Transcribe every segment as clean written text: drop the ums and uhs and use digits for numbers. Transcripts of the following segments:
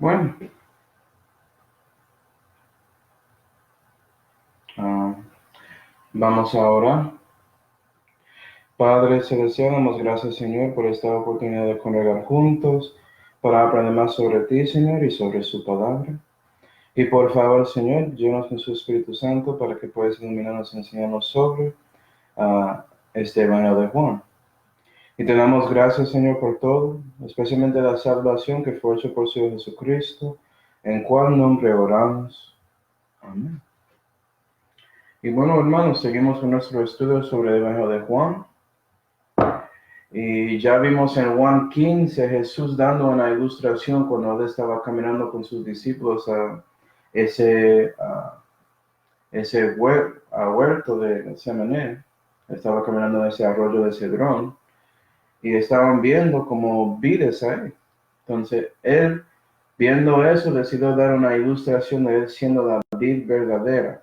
Bueno, ah, vamos a orar. Padre Celestial, damos gracias, Señor, por esta oportunidad de congregar juntos para aprender más sobre ti, Señor, y sobre su palabra. Y por favor, Señor, llénanos con su Espíritu Santo para que puedas iluminarnos y enseñarnos sobre este Evangelio de Juan. Y te damos gracias, Señor, por todo, especialmente la salvación que fue hecha por su Hijo Jesucristo, en cual nombre oramos. Amén. Y bueno, hermanos, seguimos con nuestro estudio sobre el Evangelio de Juan. Y ya vimos en Juan 15 Jesús dando una ilustración cuando él estaba caminando con sus discípulos a ese, huerto de Getsemaní. Estaba caminando en ese arroyo de Cedrón y estaban viendo como vides ahí. Entonces él, viendo eso, decidió dar una ilustración de él siendo la vid verdadera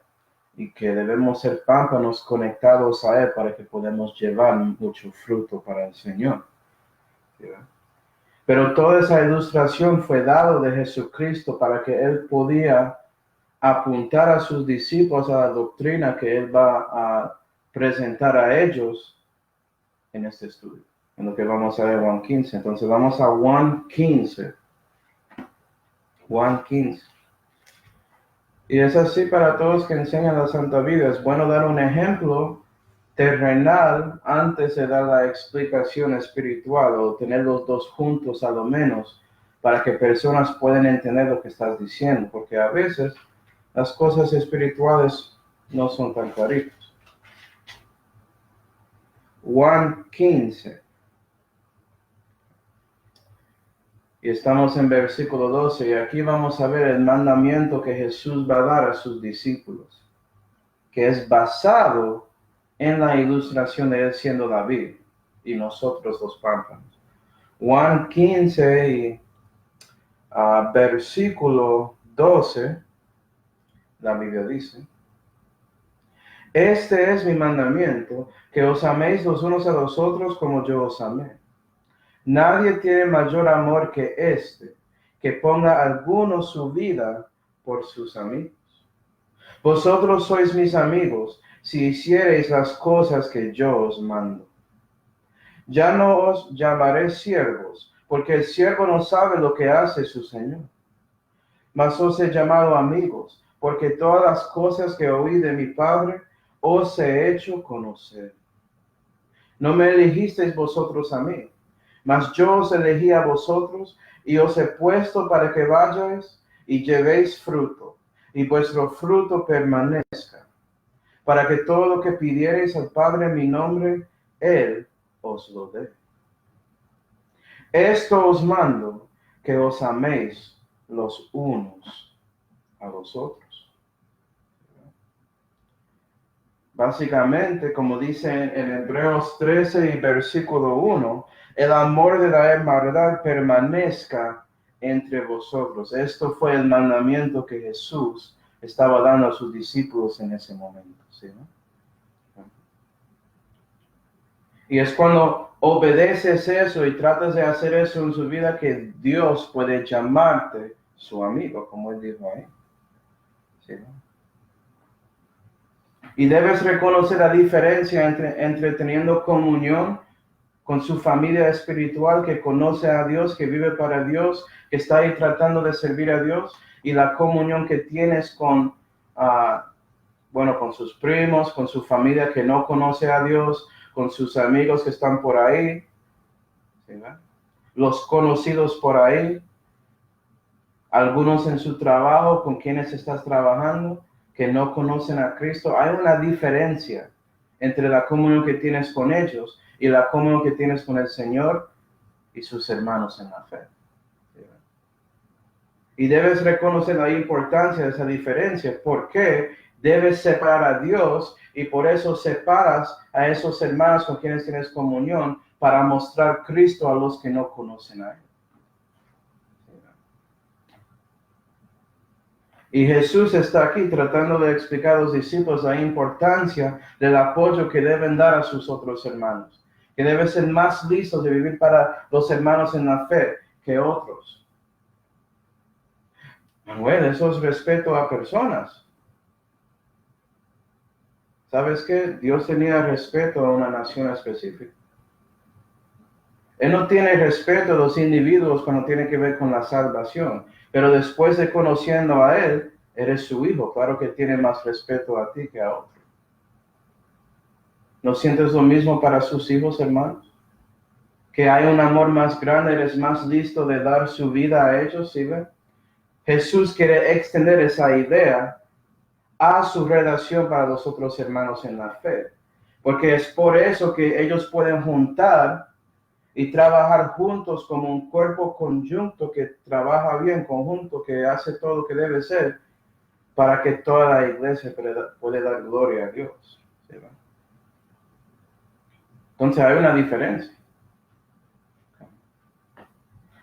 y que debemos ser pámpanos conectados a él para que podamos llevar mucho fruto para el Señor. Pero toda esa ilustración fue dada de Jesucristo para que él podía apuntar a sus discípulos a la doctrina que él va a presentar a ellos en este estudio, en lo que vamos a ver Juan 15. Entonces vamos a Juan 15. Juan 15. Y es así para todos que enseñan la Santa Vida. Es bueno dar un ejemplo terrenal antes de dar la explicación espiritual o tener los dos juntos a lo menos para que personas puedan entender lo que estás diciendo, porque a veces las cosas espirituales no son tan claritas. Juan 15. Y estamos en versículo 12 y aquí vamos a ver el mandamiento que Jesús va a dar a sus discípulos, que es basado en la ilustración de él siendo David y nosotros los pámpanos. Juan 15 y versículo 12, la Biblia dice: Este es mi mandamiento, que os améis los unos a los otros como yo os amé. Nadie tiene mayor amor que este, que ponga alguno su vida por sus amigos. Vosotros sois mis amigos, si hiciereis las cosas que yo os mando. Ya no os llamaré siervos, porque el siervo no sabe lo que hace su Señor. Mas os he llamado amigos, porque todas las cosas que oí de mi Padre os he hecho conocer. No me elegisteis vosotros a mí, mas yo os elegí a vosotros y os he puesto para que vayáis y llevéis fruto, y vuestro fruto permanezca, para que todo lo que pidiereis al Padre en mi nombre, Él os lo dé. Esto os mando, que os améis los unos a los otros. Básicamente, como dice en Hebreos 13 y versículo 1, el amor de la hermandad permanezca entre vosotros. Esto fue el mandamiento que Jesús estaba dando a sus discípulos en ese momento, ¿sí, no? Y es cuando obedeces eso y tratas de hacer eso en su vida que Dios puede llamarte su amigo, como él dijo ahí, ¿sí, no? Y debes reconocer la diferencia entre teniendo comunión con su familia espiritual que conoce a Dios, que vive para Dios, que está ahí tratando de servir a Dios, y la comunión que tienes con, con sus primos, con su familia que no conoce a Dios, con sus amigos que están por ahí, ¿sí, no? Los conocidos por ahí, algunos en su trabajo con quienes estás trabajando, que no conocen a Cristo. Hay una diferencia entre la comunión que tienes con ellos y la comunión que tienes con el Señor y sus hermanos en la fe. Y debes reconocer la importancia de esa diferencia, porque debes separar a Dios y por eso separas a esos hermanos con quienes tienes comunión para mostrar Cristo a los que no conocen a Él. Y Jesús está aquí tratando de explicar a los discípulos la importancia del apoyo que deben dar a sus otros hermanos, que deben ser más listos de vivir para los hermanos en la fe que otros. Manuel, eso es respeto a personas. ¿Sabes qué? Dios tenía respeto a una nación específica. Él no tiene respeto a los individuos cuando tiene que ver con la salvación. Pero después de conociendo a Él, eres su hijo. Claro que tiene más respeto a ti que a otro. ¿No sientes lo mismo para sus hijos, hermanos? Que hay un amor más grande, eres más listo de dar su vida a ellos, ¿sí ven? Jesús quiere extender esa idea a su relación para los otros hermanos en la fe. Porque es por eso que ellos pueden juntar y trabajar juntos como un cuerpo conjunto que trabaja bien, conjunto, que hace todo lo que debe ser, para que toda la iglesia pueda dar gloria a Dios. ¿Sí? Entonces hay una diferencia.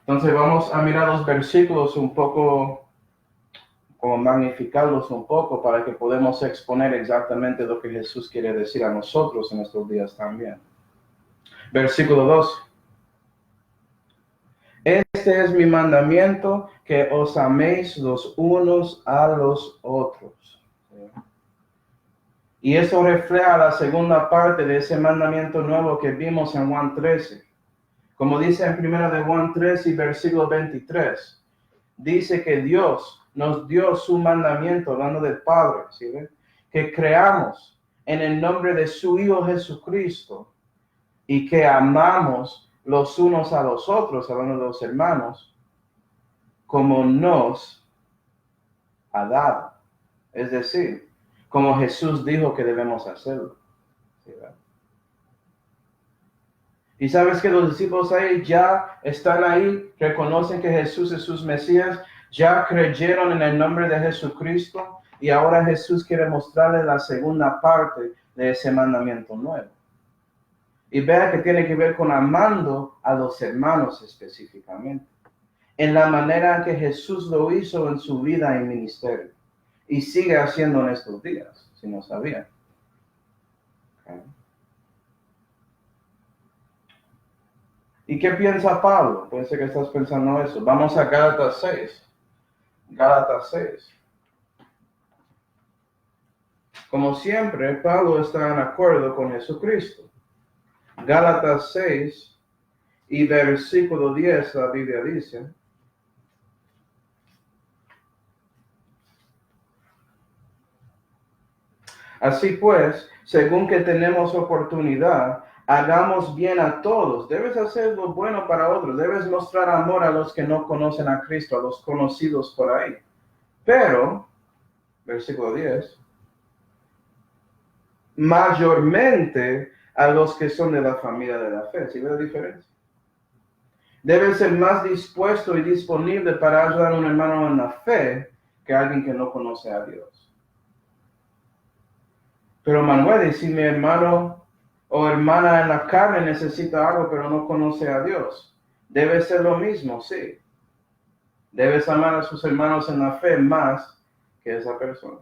Entonces vamos a mirar los versículos un poco, como magnificarlos un poco para que podamos exponer exactamente lo que Jesús quiere decir a nosotros en estos días también. Versículo 12. Este es mi mandamiento, que os améis los unos a los otros. Y eso refleja la segunda parte de ese mandamiento nuevo que vimos en Juan 13. Como dice en 1 de Juan 13 y versículo 23, dice que Dios nos dio su mandamiento, hablando del Padre, ¿sí ven? Que creamos en el nombre de su Hijo Jesucristo y que amamos los unos a los otros, hablando de los hermanos, como nos ha dado. Es decir, como Jesús dijo que debemos hacerlo. ¿Sí ven? Y sabes que los discípulos ahí ya están ahí, reconocen que Jesús es su Mesías, ya creyeron en el nombre de Jesucristo y ahora Jesús quiere mostrarles la segunda parte de ese mandamiento nuevo. Y vea que tiene que ver con amando a los hermanos específicamente, en la manera que Jesús lo hizo en su vida y ministerio. Y sigue haciendo en estos días, si no sabían. Okay. ¿Y qué piensa Pablo? Puede ser que estás pensando eso. Vamos a Gálatas 6. Gálatas 6. Como siempre, Pablo está en acuerdo con Jesucristo. Gálatas 6 y versículo 10, la Biblia dice: así pues, según que tenemos oportunidad, hagamos bien a todos. Debes hacer lo bueno para otros. Debes mostrar amor a los que no conocen a Cristo, a los conocidos por ahí. Pero, versículo 10, mayormente a los que son de la familia de la fe. ¿Sí ve la diferencia? Debes ser más dispuesto y disponible para ayudar a un hermano en la fe que alguien que no conoce a Dios. Pero Manuel, si mi hermano o hermana en la carne necesita algo pero no conoce a Dios, debe ser lo mismo, sí. Debes amar a sus hermanos en la fe más que esa persona,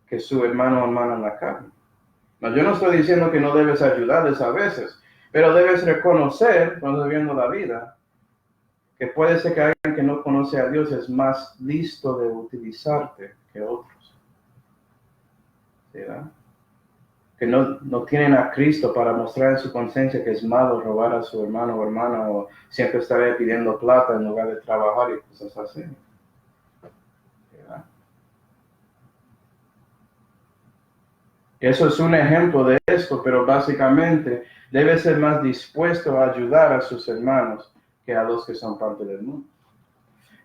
que su hermano o hermana en la carne. No, yo no estoy diciendo que no debes ayudarles a veces, pero debes reconocer, cuando estás viendo la vida, que puede ser que alguien que no conoce a Dios es más listo de utilizarte que otros. ¿Verdad? Que no tienen a Cristo para mostrar en su conciencia que es malo robar a su hermano o hermana o siempre estar pidiendo plata en lugar de trabajar y cosas así. ¿Verdad? Eso es un ejemplo de esto, pero básicamente debe ser más dispuesto a ayudar a sus hermanos que a los que son parte del mundo.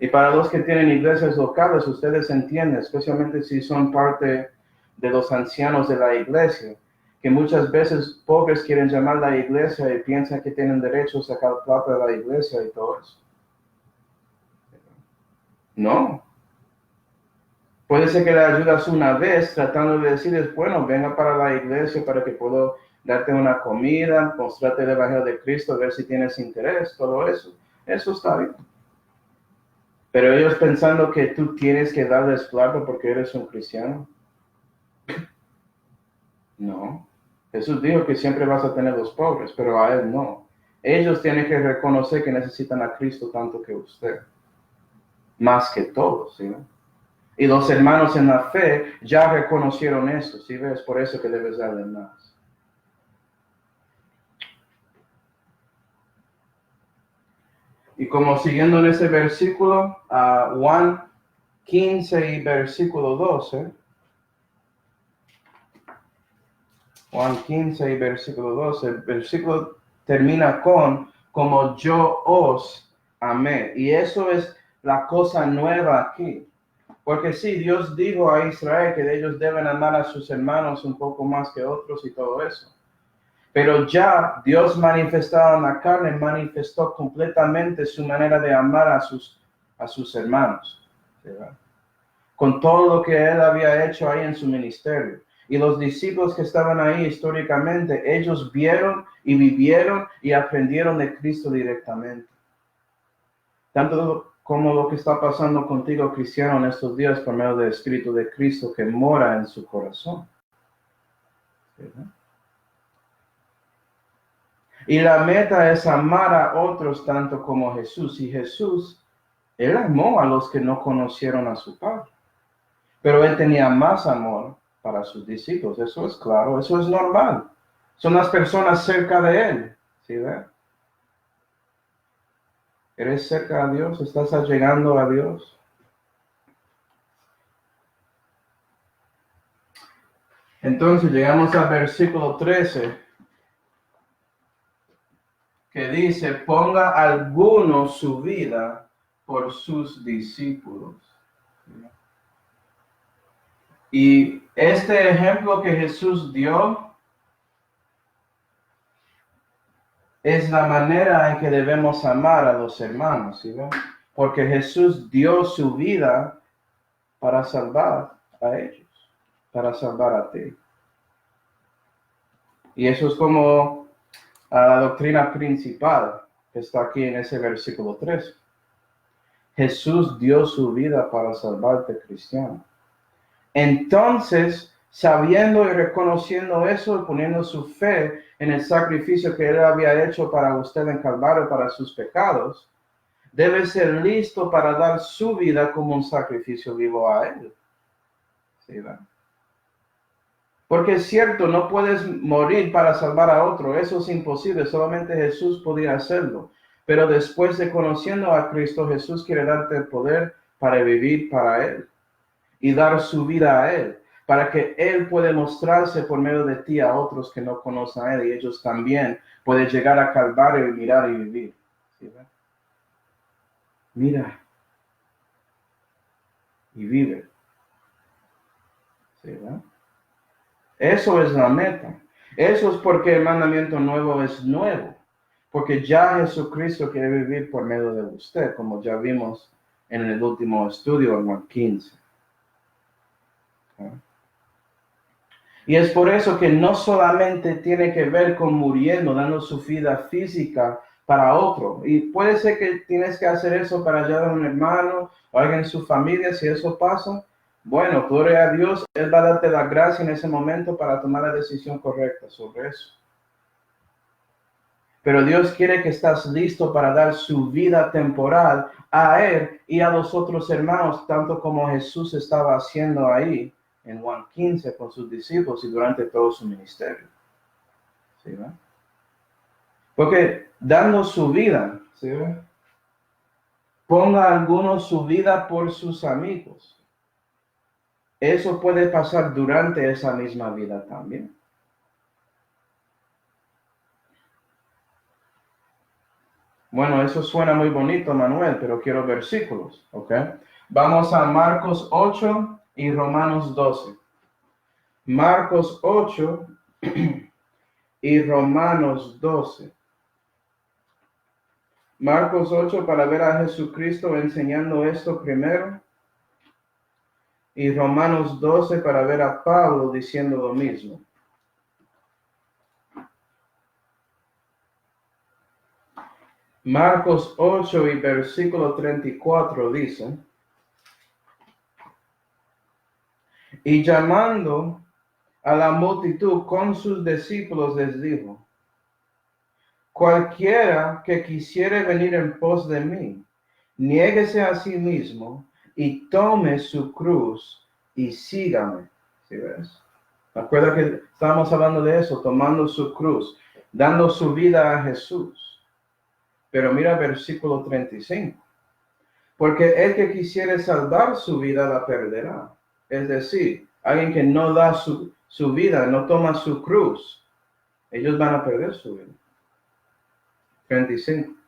Y para los que tienen iglesias locales, ustedes entienden, especialmente si son parte de los ancianos de la iglesia, que muchas veces pobres quieren llamar a la iglesia y piensan que tienen derecho a sacar plata de la iglesia y todo eso. No. Puede ser que le ayudas una vez tratando de decirles, bueno, venga para la iglesia para que puedo darte una comida, mostrarte el evangelio de Cristo, ver si tienes interés, todo eso. Eso está bien. Pero ellos pensando que tú tienes que darles plata porque eres un cristiano. No. Jesús dijo que siempre vas a tener los pobres, pero a Él no. Ellos tienen que reconocer que necesitan a Cristo tanto que usted. más que todos, ¿sí? Y los hermanos en la fe ya reconocieron esto, ¿sí ves? Por eso que debes darle más. Y como siguiendo en ese versículo, Juan 15 y versículo 12. Juan 15 y versículo 12. El versículo termina con, como yo os amé. Y eso es la cosa nueva aquí. Porque sí, Dios dijo a Israel que ellos deben amar a sus hermanos un poco más que otros y todo eso. Pero ya Dios manifestado en la carne manifestó completamente su manera de amar a sus hermanos, ¿verdad? Con todo lo que él había hecho ahí en su ministerio. Y los discípulos que estaban ahí históricamente, ellos vieron y vivieron y aprendieron de Cristo directamente. Tanto como lo que está pasando contigo, cristiano, en estos días por medio del Espíritu de Cristo que mora en su corazón, ¿verdad? Y la meta es amar a otros tanto como Jesús. Y Jesús, él amó a los que no conocieron a su Padre. Pero él tenía más amor para sus discípulos. Eso es claro, eso es normal. Son las personas cerca de él. ¿Sí ve? ¿Eres cerca de Dios? ¿Estás llegando a Dios? Entonces llegamos al versículo 13. Que dice, ponga alguno su vida por sus discípulos. Y este ejemplo que Jesús dio es la manera en que debemos amar a los hermanos, ¿sí? Porque Jesús dio su vida para salvar a ellos, para salvar a ti. Y eso es como la doctrina principal que está aquí en ese versículo 3. Jesús dio su vida para salvarte, cristiano. Entonces, sabiendo y reconociendo eso y poniendo su fe en el sacrificio que él había hecho para usted en Calvario para sus pecados, debe ser listo para dar su vida como un sacrificio vivo a él. ¿Sí, verdad? Porque es cierto, no puedes morir para salvar a otro, eso es imposible, solamente Jesús podía hacerlo. Pero después de conociendo a Cristo, Jesús quiere darte el poder para vivir para él y dar su vida a él, para que él pueda mostrarse por medio de ti a otros que no conocen a él y ellos también pueden llegar a Calvario y mirar y vivir. ¿Sí, verdad? Mira y vive. ¿Sí, verdad? Eso es la meta. Eso es porque el mandamiento nuevo es nuevo. Porque ya Jesucristo quiere vivir por medio de usted, como ya vimos en el último estudio, en Juan 15. Y es por eso que no solamente tiene que ver con muriendo, dando su vida física para otro. Y puede ser que tienes que hacer eso para ayudar a un hermano o alguien en su familia. Si eso pasa, bueno, gloria a Dios, Él va a darte la gracia en ese momento para tomar la decisión correcta sobre eso. Pero Dios quiere que estás listo para dar su vida temporal a Él y a los otros hermanos, tanto como Jesús estaba haciendo ahí en Juan 15 con sus discípulos y durante todo su ministerio. ¿Sí, verdad? Porque dando su vida, ¿sí, verdad? Ponga alguno su vida por sus amigos. Eso puede pasar durante esa misma vida también. Bueno, eso suena muy bonito, Manuel, pero quiero versículos, ¿ok? Vamos a Marcos 8 y Romanos 12. Marcos 8 y Romanos 12. Marcos 8 para ver a Jesucristo enseñando esto primero. Y Romanos 12 para ver a Pablo diciendo lo mismo. Marcos 8 y versículo 34 dice, y llamando a la multitud con sus discípulos les dijo, cualquiera que quisiere venir en pos de mí, niéguese a sí mismo y tome su cruz y sígame. ¿Sí ves? Recuerda que estábamos hablando de eso, tomando su cruz, dando su vida a Jesús. Pero mira versículo 35. Porque el que quisiere salvar su vida la perderá. Es decir, alguien que no da su vida, no toma su cruz, ellos van a perder su vida. 35.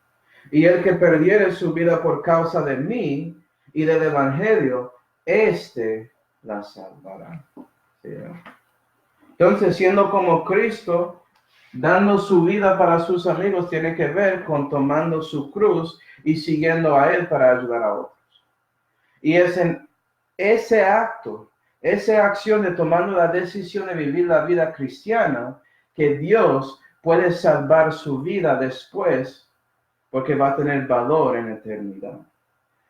Y el que perdiere su vida por causa de mí y del evangelio, éste la salvará. ¿Sí? Entonces, siendo como Cristo, dando su vida para sus amigos, tiene que ver con tomando su cruz y siguiendo a Él para ayudar a otros. Y es en ese acto, esa acción de tomando la decisión de vivir la vida cristiana, que Dios puede salvar su vida después, porque va a tener valor en eternidad.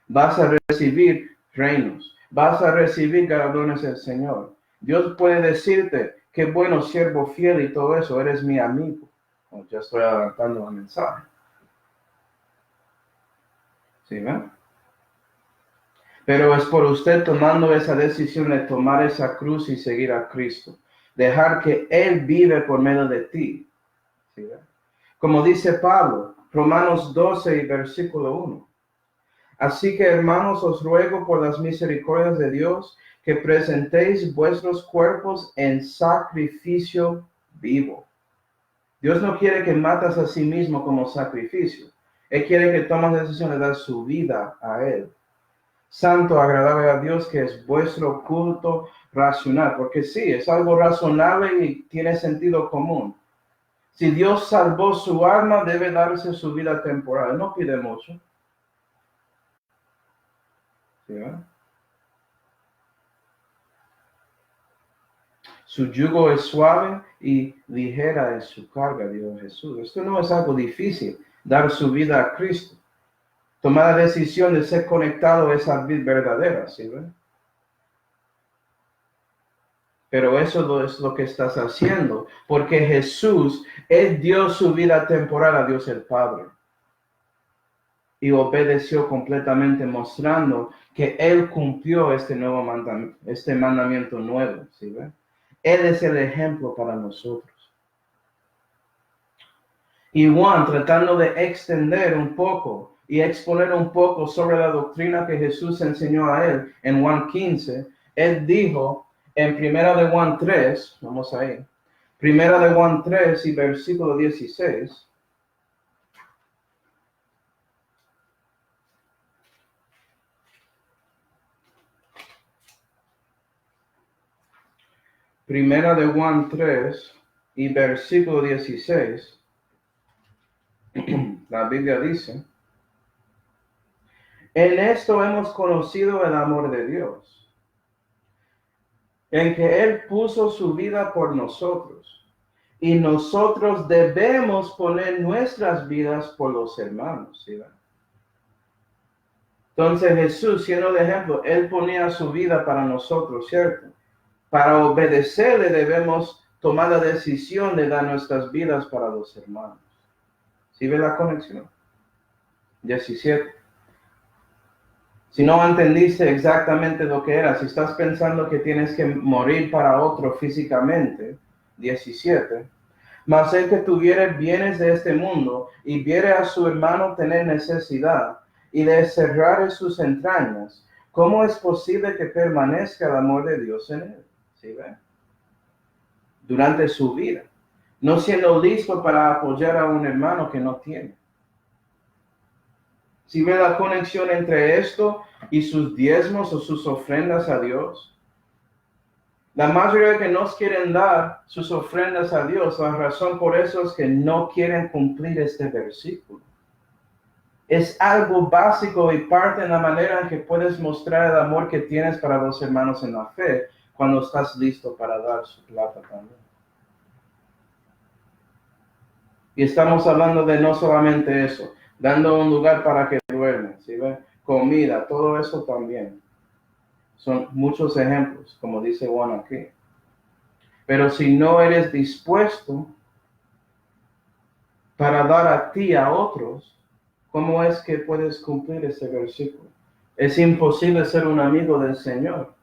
Vas a recibir reinos, vas a recibir galardones del Señor. Dios puede decirte, qué bueno, siervo fiel y todo eso, eres mi amigo. Oh, ya estoy adelantando el mensaje. ¿Sí, ven? Pero es por usted tomando esa decisión de tomar esa cruz y seguir a Cristo. Dejar que Él vive por medio de ti. ¿Sí? Como dice Pablo, Romanos 12 y versículo 1. Así que, hermanos, os ruego por las misericordias de Dios que presentéis vuestros cuerpos en sacrificio vivo. Dios no quiere que matas a sí mismo como sacrificio. Él quiere que tomes la decisión de dar su vida a Él. Santo, agradable a Dios, que es vuestro culto racional, porque sí, es algo razonable y tiene sentido común. Si Dios salvó su alma, debe darse su vida temporal. No pide mucho. ¿Sí, su yugo es suave y ligera es su carga, dijo Jesús. Esto no es algo difícil, dar su vida a Cristo. Tomar la decisión de ser conectado a esa vida verdadera, ¿sí ven? Pero eso es lo que estás haciendo, porque Jesús, Él dio su vida temporal a Dios el Padre. Y obedeció completamente, mostrando que Él cumplió este mandamiento nuevo, ¿sí ven? Él es el ejemplo para nosotros. Y Juan, tratando de extender un poco y exponer un poco sobre la doctrina que Jesús enseñó a él en Juan 15, él dijo en Primera de Juan 3, vamos ahí, Primera de Juan 3 y versículo 16. Primera de Juan 3 y versículo 16. La Biblia dice, en esto hemos conocido el amor de Dios, en que Él puso su vida por nosotros, y nosotros debemos poner nuestras vidas por los hermanos. ¿Sí? Entonces Jesús, siendo de ejemplo, Él ponía su vida para nosotros, ¿cierto? Para obedecerle debemos tomar la decisión de dar nuestras vidas para los hermanos. ¿Sí ve la conexión? 17. Si no entendiste exactamente lo que era, si estás pensando que tienes que morir para otro físicamente, 17. Mas el que tuviere bienes de este mundo y viere a su hermano tener necesidad y de cerrar sus entrañas, ¿cómo es posible que permanezca el amor de Dios en él? ¿Sí ven? Durante su vida, no siendo listo para apoyar a un hermano que no tiene. ¿Sí ve la conexión entre esto y sus diezmos o sus ofrendas a Dios? La mayoría que no quieren dar sus ofrendas a Dios, la razón por eso es que no quieren cumplir este versículo. Es algo básico y parte de la manera en que puedes mostrar el amor que tienes para los hermanos en la fe cuando estás listo para dar su plata también. Y estamos hablando de no solamente eso, dando un lugar para que duermen, ¿sí ven? Comida, todo eso también. Son muchos ejemplos, como dice Juan aquí. Pero si no eres dispuesto para dar a ti a otros, ¿Cómo es que puedes cumplir ese versículo? Es imposible ser un amigo del Señor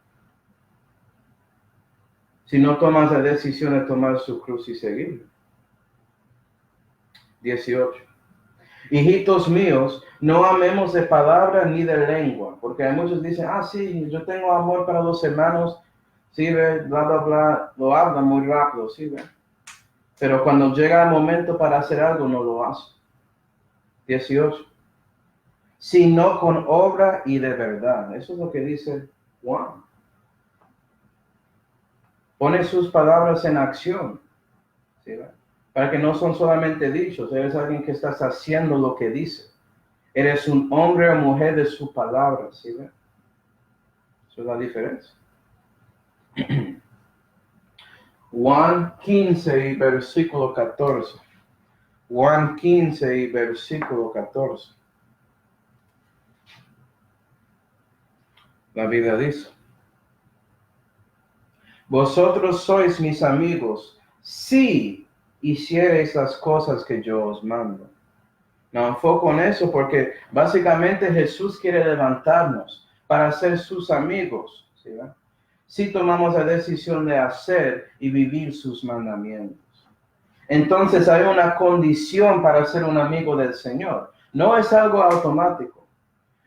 si no tomas la decisión de tomar su cruz y seguirlo. 18. Hijitos míos, no amemos de palabra ni de lengua, porque hay muchos dicen, sí, yo tengo amor para los hermanos, sí, bla, bla, bla, lo hablan muy rápido, sí, ve. Pero cuando llega el momento para hacer algo, no lo hace. 18. Sino con obra y de verdad. Eso es lo que dice Juan. Pone sus palabras en acción, ¿sí? Para que no son solamente dichos, eres alguien que estás haciendo lo que dice. Eres un hombre o mujer de su palabra, ¿sí? Esa es la diferencia. Juan 15 y versículo 14. Juan 15 y versículo 14. La Biblia dice, vosotros sois mis amigos si hiciereis las cosas que yo os mando. Me enfoco en eso porque básicamente Jesús quiere levantarnos para ser sus amigos, ¿sí? Si tomamos la decisión de hacer y vivir sus mandamientos. Entonces hay una condición para ser un amigo del Señor. No es algo automático.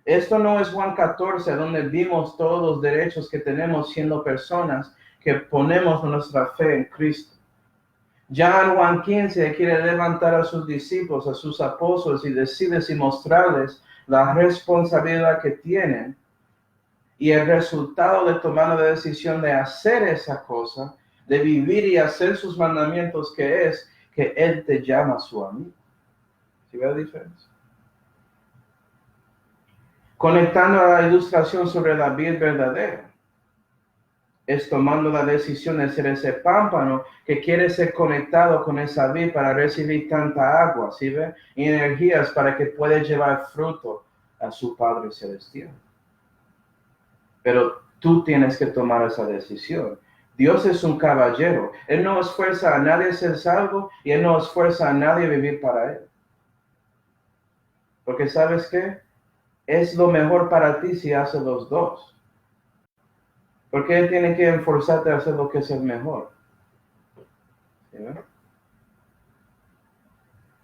Esto no es Juan 14, donde vimos todos los derechos que tenemos siendo personas que ponemos nuestra fe en Cristo. Ya en Juan 15 quiere levantar a sus discípulos, a sus apóstoles y decirles y mostrarles la responsabilidad que tienen y el resultado de tomar la decisión de hacer esa cosa, de vivir y hacer sus mandamientos, que es que Él te llama su amigo. ¿Sí ve la diferencia? Conectando a la ilustración sobre la vid verdadera, es tomando la decisión de ser ese pámpano que quiere ser conectado con esa vid para recibir tanta agua, ¿sí ve? Y energías para que pueda llevar fruto a su Padre Celestial. Pero tú tienes que tomar esa decisión. Dios es un caballero. Él no esfuerza a nadie a ser salvo y Él no esfuerza a nadie a vivir para Él. Porque ¿sabes qué? Es lo mejor para ti si haces los dos. Porque Él tiene que esforzarte a hacer lo que es el mejor. ¿Sí?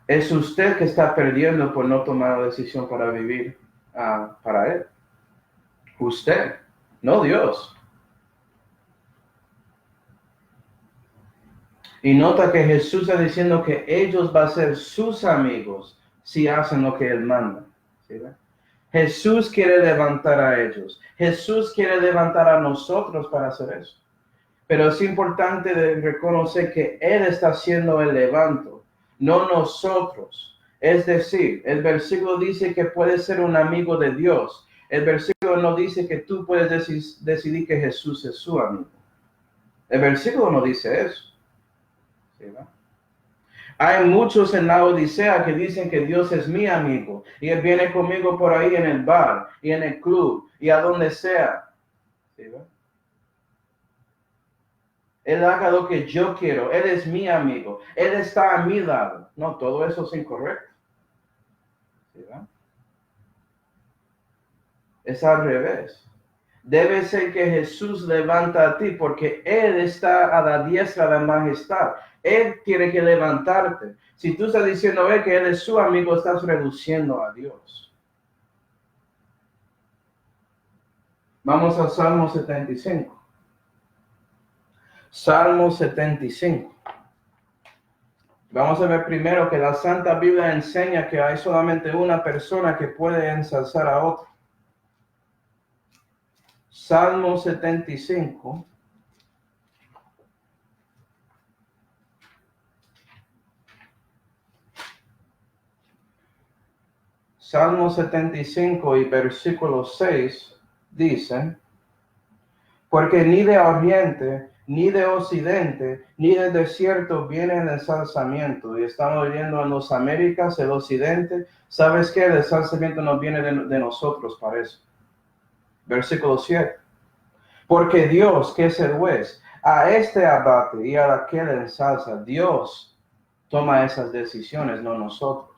Es usted que está perdiendo por no tomar la decisión para vivir para Él. Usted, no Dios. Y nota que Jesús está diciendo que ellos van a ser sus amigos si hacen lo que Él manda. ¿Sí? Jesús quiere levantar a ellos. Jesús quiere levantar a nosotros para hacer eso. Pero es importante reconocer que Él está haciendo el levanto, no nosotros. Es decir, el versículo dice que puedes ser un amigo de Dios. El versículo no dice que tú puedes decidir que Jesús es su amigo. El versículo no dice eso. ¿Sí, va? Hay muchos en la Odisea que dicen que Dios es mi amigo y Él viene conmigo por ahí en el bar y en el club y a donde sea. ¿Sí, va? Él haga lo que yo quiero. Él es mi amigo. Él está a mi lado. No, todo eso es incorrecto. ¿Sí, va? Es al revés. Debe ser que Jesús levanta a ti porque Él está a la diestra de la majestad. Él tiene que levantarte. Si tú estás diciendo que Él es su amigo, estás reduciendo a Dios. Vamos a Salmo 75. Salmo 75. Vamos a ver primero que la Santa Biblia enseña que hay solamente una persona que puede ensalzar a otro. Salmo 75. Salmo 75 y versículo 6 dicen, porque ni de oriente, ni de occidente, ni del desierto viene el ensalzamiento. Y estamos viviendo en las Américas, el occidente. ¿Sabes qué? El ensalzamiento no viene de nosotros, parece. Versículo 7. Porque Dios, que es el juez, a este abate y a aquel ensalza. Dios toma esas decisiones, no nosotros.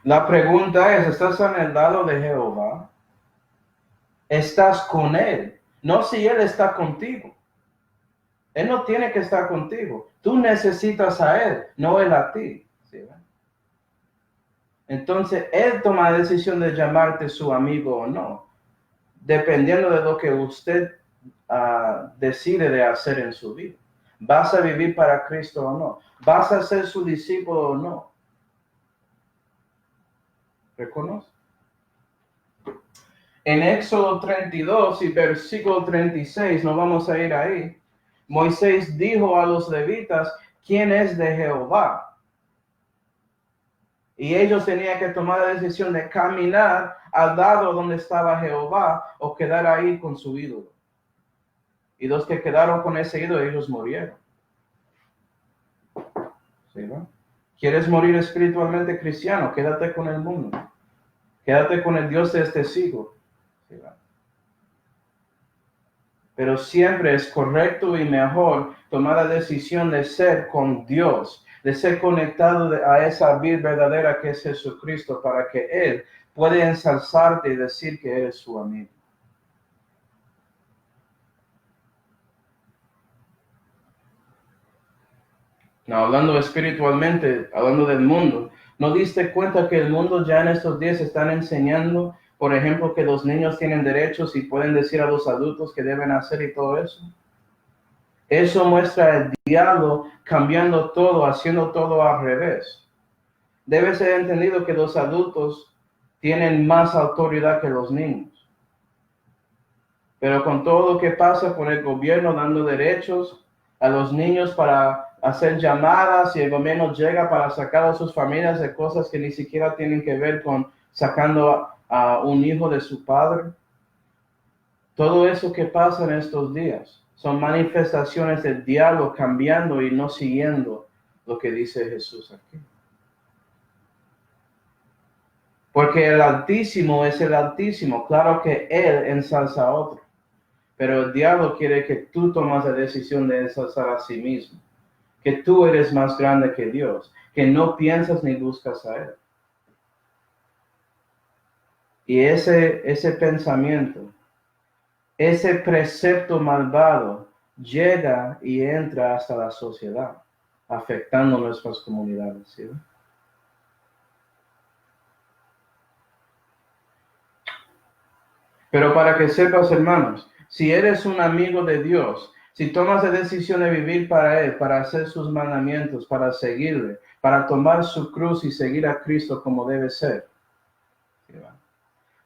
La pregunta es, ¿estás en el lado de Jehová? ¿Estás con Él? No si Él está contigo. Él no tiene que estar contigo. Tú necesitas a Él, no Él a ti. ¿Sí? Entonces, Él toma la decisión de llamarte su amigo o no, dependiendo de lo que usted decide de hacer en su vida. ¿Vas a vivir para Cristo o no? ¿Vas a ser su discípulo o no? ¿Reconoce? En Éxodo 32 y versículo 36, no vamos a ir ahí. Moisés dijo a los levitas, ¿quién es de Jehová? Y ellos tenían que tomar la decisión de caminar al lado donde estaba Jehová o quedar ahí con su ídolo. Y los que quedaron con ese ídolo, ellos murieron. ¿Sí, no? ¿Quieres morir espiritualmente cristiano? Quédate con el mundo. Quédate con el Dios de este siglo. ¿Sí, no? Pero siempre es correcto y mejor tomar la decisión de ser con Dios, de ser conectado a esa vida verdadera que es Jesucristo, para que Él pueda ensalzarte y decir que eres su amigo. No, hablando espiritualmente, hablando del mundo, ¿no diste cuenta que el mundo ya en estos días están enseñando, por ejemplo, que los niños tienen derechos y pueden decir a los adultos qué deben hacer y todo eso? Eso muestra el diablo cambiando todo, haciendo todo al revés. Debe ser entendido que los adultos tienen más autoridad que los niños. Pero con todo lo que pasa por el gobierno dando derechos a los niños para hacer llamadas y el gobierno llega para sacar a sus familias de cosas que ni siquiera tienen que ver con sacando a un hijo de su padre. Todo eso que pasa en estos días son manifestaciones del diablo cambiando y no siguiendo lo que dice Jesús aquí. Porque el Altísimo es el Altísimo. Claro que Él ensalza a otro. Pero el diablo quiere que tú tomes la decisión de ensalzar a sí mismo. Que tú eres más grande que Dios. Que no piensas ni buscas a Él. Y ese pensamiento, ese precepto malvado, llega y entra hasta la sociedad, afectando nuestras comunidades. ¿Sí? Pero para que sepas, hermanos, si eres un amigo de Dios, si tomas la decisión de vivir para Él, para hacer sus mandamientos, para seguirle, para tomar su cruz y seguir a Cristo como debe ser,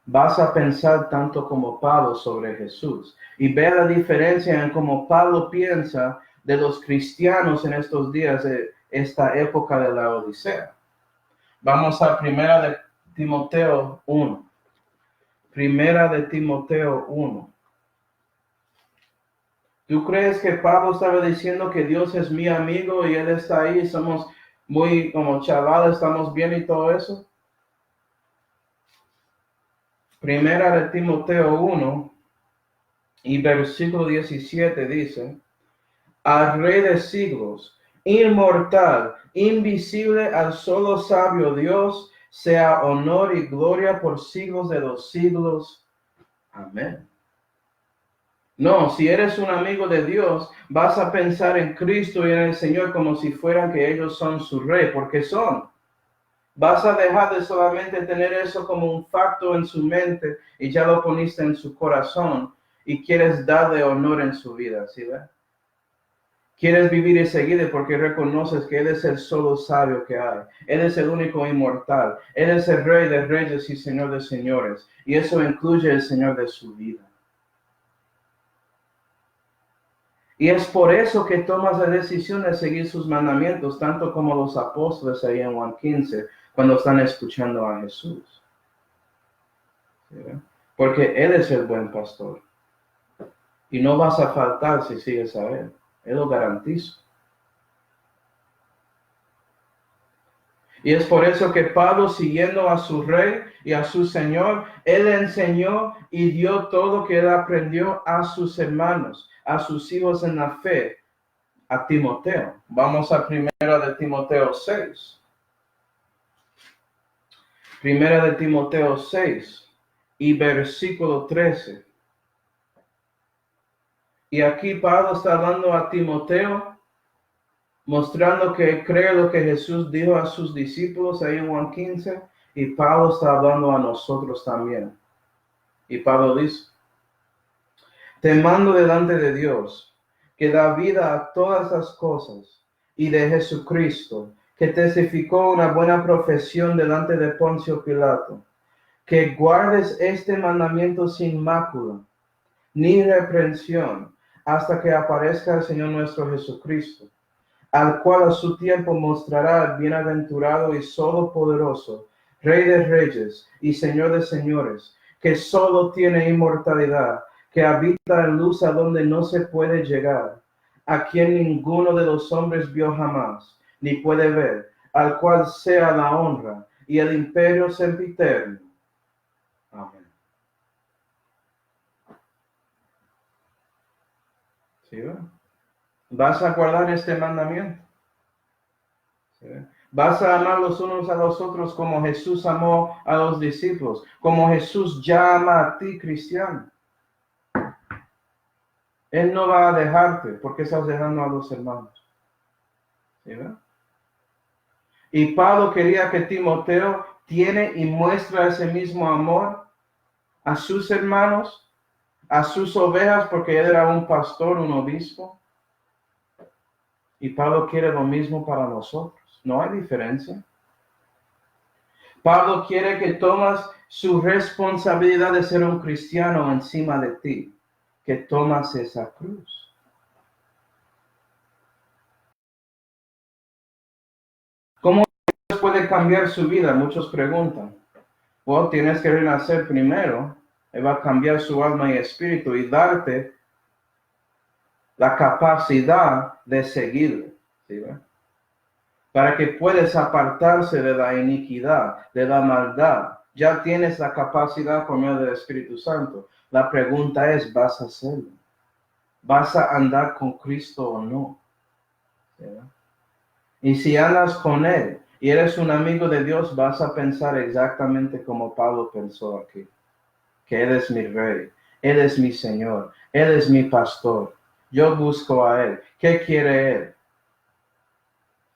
vas a pensar tanto como Pablo sobre Jesús y ver la diferencia en cómo Pablo piensa de los cristianos en estos días de esta época de la Odisea. Vamos a Primera de Timoteo 1. Primera de Timoteo 1. ¿Tú crees que Pablo estaba diciendo que Dios es mi amigo y Él está ahí, somos muy como chavales, estamos bien y todo eso? Primera de Timoteo 1 y versículo 17 dice, al Rey de siglos, inmortal, invisible, al solo sabio Dios, sea honor y gloria por siglos de los siglos. Amén. No, si eres un amigo de Dios, vas a pensar en Cristo y en el Señor como si fueran que ellos son su rey, porque son. Vas a dejar de solamente tener eso como un facto en su mente y ya lo poniste en su corazón y quieres darle honor en su vida, ¿sí ves? Quieres vivir y seguirle porque reconoces que Él es el solo sabio que hay. Él es el único inmortal. Él es el Rey de reyes y Señor de señores. Y eso incluye el Señor de su vida. Y es por eso que tomas la decisión de seguir sus mandamientos, tanto como los apóstoles ahí en Juan 15, cuando están escuchando a Jesús. ¿Sí? Porque Él es el buen pastor. Y no vas a faltar si sigues a Él. Él lo garantizo. Y es por eso que Pablo, siguiendo a su rey y a su Señor, Él enseñó y dio todo que Él aprendió a sus hermanos, a sus hijos en la fe, a Timoteo. Vamos a primera de Timoteo 6. Primera de Timoteo 6 y versículo 13. Y aquí Pablo está hablando a Timoteo, mostrando que cree lo que Jesús dijo a sus discípulos ahí en Juan 15, y Pablo está hablando a nosotros también. Y Pablo dice: te mando delante de Dios, que da vida a todas las cosas, y de Jesucristo, que testificó una buena profesión delante de Poncio Pilato, que guardes este mandamiento sin mácula, ni reprensión, hasta que aparezca el Señor nuestro Jesucristo, al cual a su tiempo mostrará el bienaventurado y solo poderoso, Rey de reyes y Señor de señores, que solo tiene inmortalidad, que habita en luz a donde no se puede llegar, a quien ninguno de los hombres vio jamás, ni puede ver, al cual sea la honra y el imperio sempiterno. Amén. ¿Sí, va? ¿Vas a guardar este mandamiento? ¿Sí? Vas a amar los unos a los otros como Jesús amó a los discípulos, como Jesús ya ama a ti, cristiano. Él no va a dejarte porque estás dejando a los hermanos. ¿Sí, va? Y Pablo quería que Timoteo tiene y muestra ese mismo amor a sus hermanos, a sus ovejas, porque él era un pastor, un obispo. Y Pablo quiere lo mismo para nosotros. No hay diferencia. Pablo quiere que tomas su responsabilidad de ser un cristiano encima de ti, que tomas esa cruz. ¿Cómo Dios puede cambiar su vida? Muchos preguntan. Bueno, tienes que renacer primero. Él va a cambiar su alma y espíritu y darte la capacidad de seguirle. ¿Sí, ve? Para que puedas apartarse de la iniquidad, de la maldad. Ya tienes la capacidad por medio del Espíritu Santo. La pregunta es, ¿vas a hacerlo? ¿Vas a andar con Cristo o no? ¿Sí? Y si andas con Él y eres un amigo de Dios, vas a pensar exactamente como Pablo pensó aquí. Que Él es mi Rey, Él es mi Señor, Él es mi pastor. Yo busco a Él. ¿Qué quiere Él?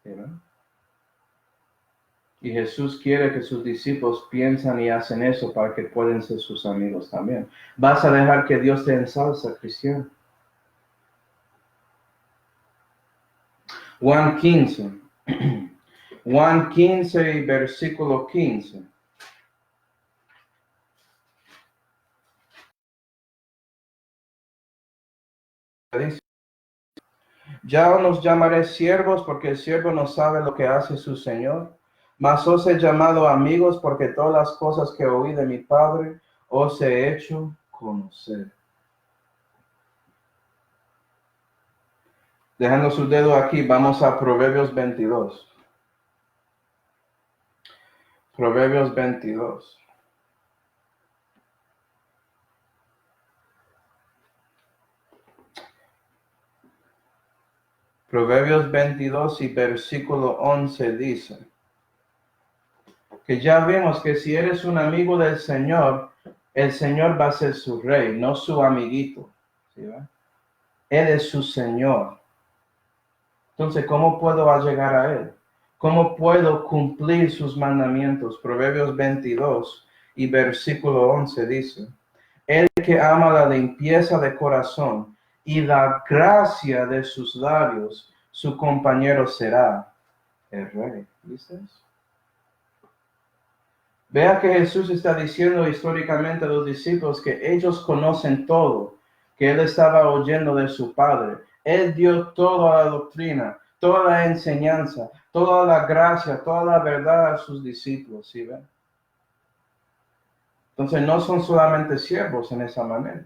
¿Sí? Y Jesús quiere que sus discípulos piensen y hacen eso para que puedan ser sus amigos también. ¿Vas a dejar que Dios te ensalza, cristiano? Juan 15. Juan 15 y versículo 15. Dice: ya no os llamaré siervos, porque el siervo no sabe lo que hace su Señor, mas os he llamado amigos, porque todas las cosas que oí de mi Padre os he hecho conocer. Dejando su dedo aquí, vamos a Proverbios 22. Proverbios 22. Proverbios 22 y versículo 11 dice que ya vemos que si eres un amigo del Señor, el Señor va a ser su rey, no su amiguito. ¿Sí, va? Él es su Señor. Entonces, ¿cómo puedo llegar a Él? ¿Cómo puedo cumplir sus mandamientos? Proverbios 22 y versículo 11 dice: el que ama la limpieza de corazón y la gracia de sus labios, su compañero será el rey. ¿Viste eso? Vea que Jesús está diciendo históricamente a los discípulos que ellos conocen todo, que Él estaba oyendo de su Padre. Él dio toda la doctrina, toda la enseñanza, toda la gracia, toda la verdad a sus discípulos, ¿sí ven? Entonces no son solamente siervos en esa manera,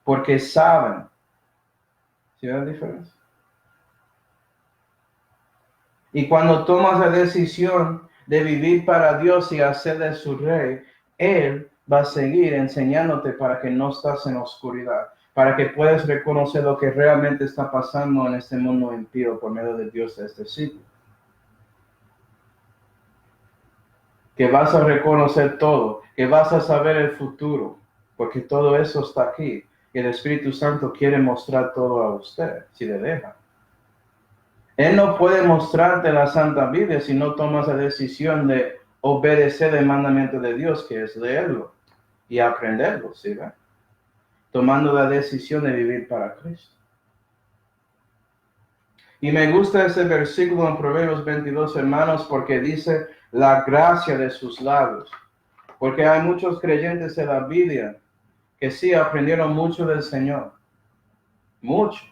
porque saben. ¿Sí ven la diferencia? Y cuando tomas la decisión de vivir para Dios y hacer de su rey, Él va a seguir enseñándote para que no estás en oscuridad, para que puedas reconocer lo que realmente está pasando en este mundo impío por medio de Dios de este siglo. que vas a reconocer todo, que vas a saber el futuro, porque todo eso está aquí. Y el Espíritu Santo quiere mostrar todo a usted, si le deja. Él no puede mostrarte la Santa Biblia si no tomas la decisión de obedecer el mandamiento de Dios, que es leerlo y aprenderlo, ¿sí? ¿Ve? Tomando la decisión de vivir para Cristo. Y me gusta ese versículo en Proverbios 22, hermanos, porque dice la gracia de sus labios. Porque hay muchos creyentes en la Biblia que sí aprendieron mucho del Señor. Mucho.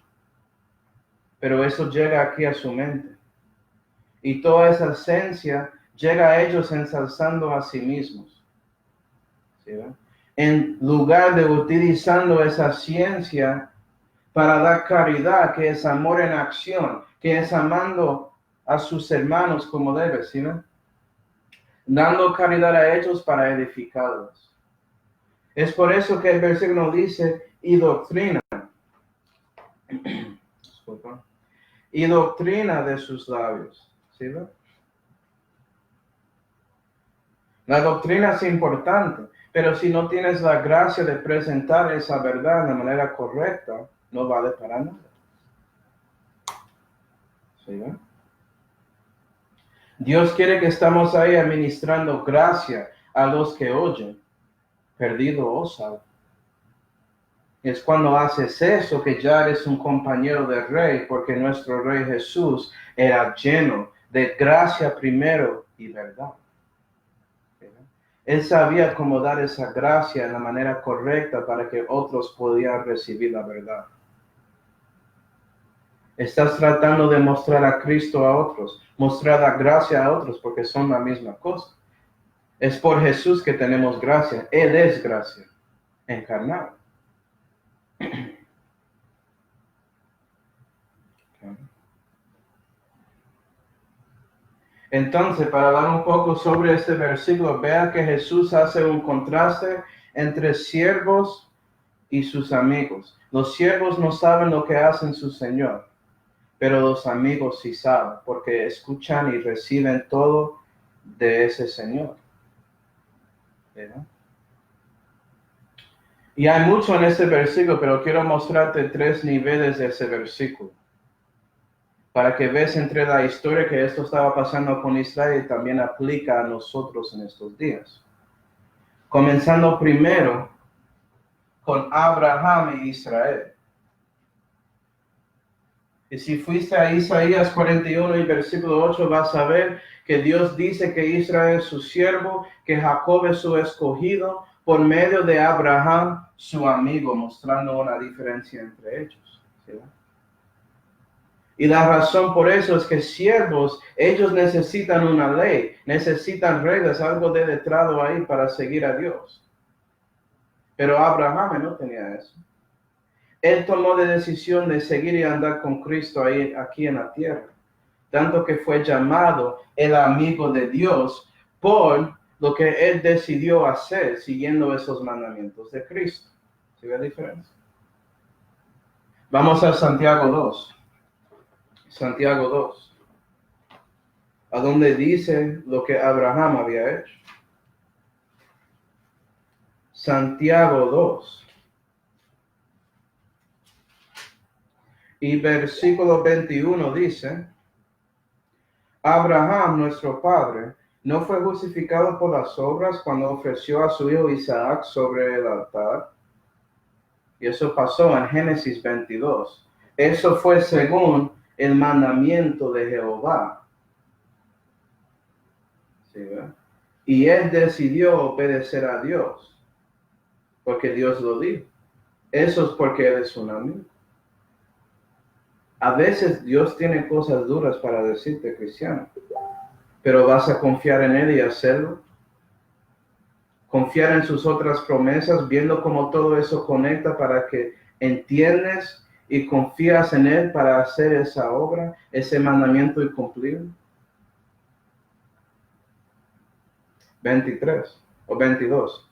Pero eso llega aquí a su mente. Y toda esa esencia llega a ellos ensalzando a sí mismos. ¿Sí? En lugar de utilizando esa ciencia para dar caridad, que es amor en acción, que es amando a sus hermanos como debe, ¿sí? Dando caridad a ellos para edificarlos. Es por eso que el versículo dice, y doctrina. Disculpa. Y doctrina de sus labios. ¿Sí? La doctrina es importante, pero si no tienes la gracia de presentar esa verdad de manera correcta, no vale para nada. ¿Sí? Dios quiere que estamos ahí administrando gracia a los que oyen, perdido o salvo. Es cuando haces eso que ya eres un compañero del Rey, porque nuestro Rey Jesús era lleno de gracia primero y verdad. Él sabía cómo dar esa gracia de la manera correcta para que otros pudieran recibir la verdad. Estás tratando de mostrar a Cristo a otros, mostrar la gracia a otros, porque son la misma cosa. Es por Jesús que tenemos gracia. Él es gracia encarnada. Entonces, para hablar un poco sobre este versículo, vean que Jesús hace un contraste entre siervos y sus amigos. Los siervos no saben lo que hacen su Señor, pero los amigos sí saben, porque escuchan y reciben todo de ese Señor. ¿Verdad? Y hay mucho en ese versículo, pero quiero mostrarte 3 niveles de ese versículo, para que veas entre la historia que esto estaba pasando con Israel y también aplica a nosotros en estos días. Comenzando primero con Abraham y Israel. Y si fuiste a Isaías 41 y versículo 8, vas a ver que Dios dice que Israel es su siervo, que Jacob es su escogido, por medio de Abraham, su amigo, mostrando una diferencia entre ellos. ¿Sí? Y la razón por eso es que siervos, ellos necesitan una ley, necesitan reglas, algo de letrado ahí para seguir a Dios. Pero Abraham no tenía eso. Él tomó la decisión de seguir y andar con Cristo ahí, aquí en la tierra. Tanto que fue llamado el amigo de Dios por lo que él decidió hacer siguiendo esos mandamientos de Cristo. ¿Sí ve la diferencia? Vamos a Santiago 2. Santiago 2. A donde dice lo que Abraham había hecho. Santiago 2. Y versículo 21 dice, Abraham, nuestro padre, no fue justificado por las obras cuando ofreció a su hijo Isaac sobre el altar. Y eso pasó en Génesis 22. Eso fue según el mandamiento de Jehová. ¿Sí, verdad? Y él decidió obedecer a Dios, porque Dios lo dijo. Eso es porque él es un amigo. A veces Dios tiene cosas duras para decirte, cristiano, pero vas a confiar en él y hacerlo. Confiar en sus otras promesas, viendo cómo todo eso conecta para que entiendes y confías en él para hacer esa obra, ese mandamiento y cumplirlo. 23 o 22.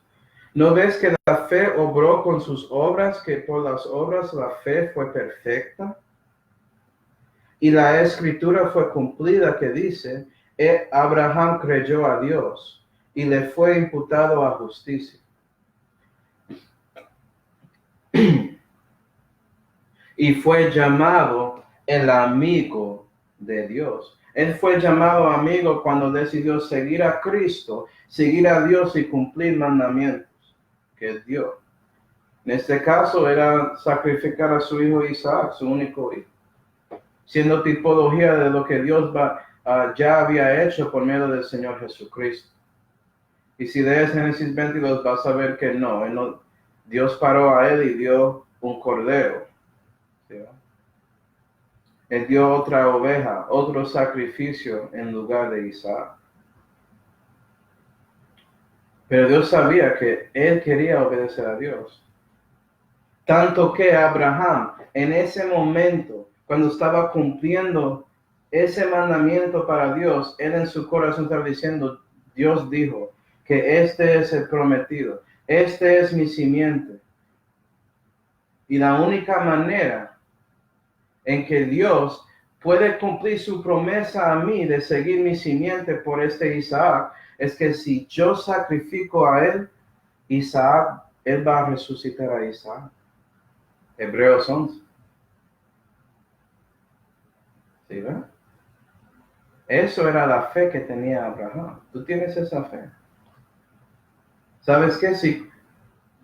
¿No ves que la fe obró con sus obras, que por las obras la fe fue perfecta? Y la escritura fue cumplida que dice, Abraham creyó a Dios, y le fue imputado a justicia. Y fue llamado el amigo de Dios. Él fue llamado amigo cuando decidió seguir a Cristo, seguir a Dios y cumplir mandamientos que dio. En este caso era sacrificar a su hijo Isaac, su único hijo, siendo tipología de lo que Dios ya había hecho por medio del Señor Jesucristo. Y si lees Génesis 22 vas a ver que no, Dios paró a él y dio un cordero. ¿Sí? Él dio otra oveja, otro sacrificio en lugar de Isaac. Pero Dios sabía que él quería obedecer a Dios. Tanto que Abraham, en ese momento, cuando estaba cumpliendo ese mandamiento para Dios, él en su corazón estaba diciendo, Dios dijo que este es el prometido, este es mi simiente. Y la única manera en que Dios puede cumplir su promesa a mí de seguir mi simiente por este Isaac, es que si yo sacrifico a él, Isaac, él va a resucitar a Isaac. Hebreos 11. ¿Sí, verdad? Eso era la fe que tenía Abraham. ¿Tú tienes esa fe? ¿Sabes qué? Si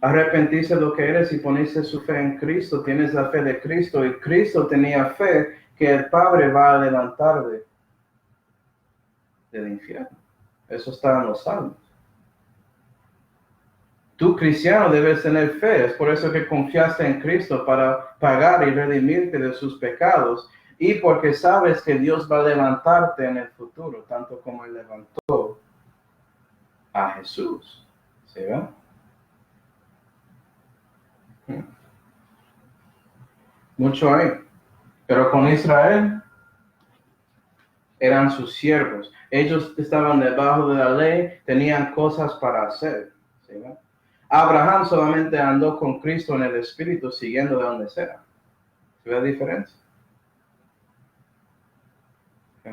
arrepentirse de lo que eres y ponerse su fe en Cristo, tienes la fe de Cristo, y Cristo tenía fe que el Padre va a levantar del infierno. Eso está en los Salmos. Tú, cristiano, debes tener fe. Es por eso que confiaste en Cristo para pagar y redimirte de sus pecados, y porque sabes que Dios va a levantarte en el futuro, tanto como Él levantó a Jesús. ¿Sí, verdad? Mucho hay. Pero con Israel eran sus siervos. Ellos estaban debajo de la ley, tenían cosas para hacer. ¿Sí, verdad? Abraham solamente andó con Cristo en el Espíritu, siguiendo de donde sea. ¿Se ve la diferencia? ¿Sí?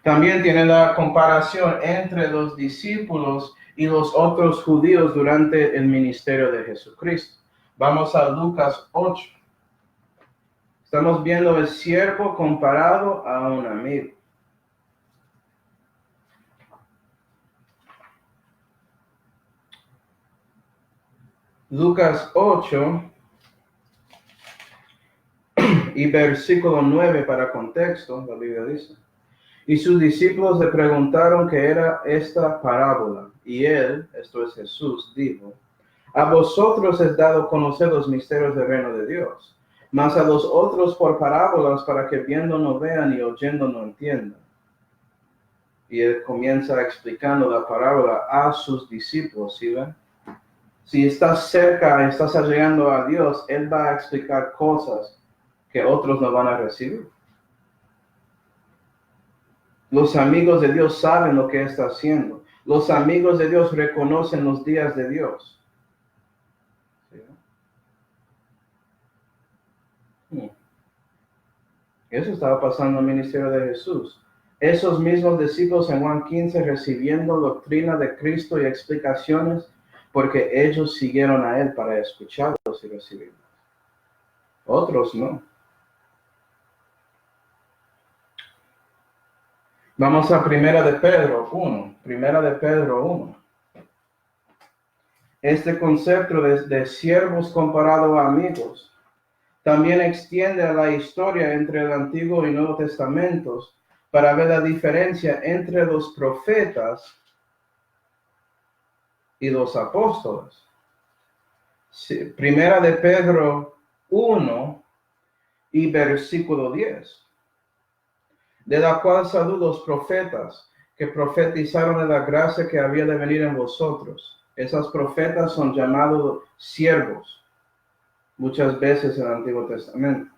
También tiene la comparación entre los discípulos y los otros judíos durante el ministerio de Jesucristo. Vamos a Lucas 8. Estamos viendo el siervo comparado a un amigo. Lucas 8 y versículo 9 para contexto, la Biblia dice. Y sus discípulos le preguntaron qué era esta parábola. Y él, esto es Jesús, dijo, a vosotros es dado conocer los misterios del reino de Dios, mas a los otros por parábolas, para que viendo no vean y oyendo no entiendan. Y él comienza explicando la parábola a sus discípulos, ¿sí ven? Si estás cerca, estás llegando a Dios, Él va a explicar cosas que otros no van a recibir. Los amigos de Dios saben lo que está haciendo. Los amigos de Dios reconocen los días de Dios. ¿Sí? Eso estaba pasando en el ministerio de Jesús. Esos mismos discípulos en Juan 15 recibiendo doctrina de Cristo y explicaciones, porque ellos siguieron a Él para escucharlos y recibirlos. Otros no. Vamos a Primera de Pedro 1. Primera de Pedro 1. Este concepto de siervos comparado a amigos también extiende a la historia entre el Antiguo y Nuevo Testamentos para ver la diferencia entre los profetas y los apóstoles. Primera de Pedro 1 y versículo 10. De la cual saludo los profetas que profetizaron de la gracia que había de venir en vosotros. Esas profetas son llamados siervos, muchas veces en el Antiguo Testamento.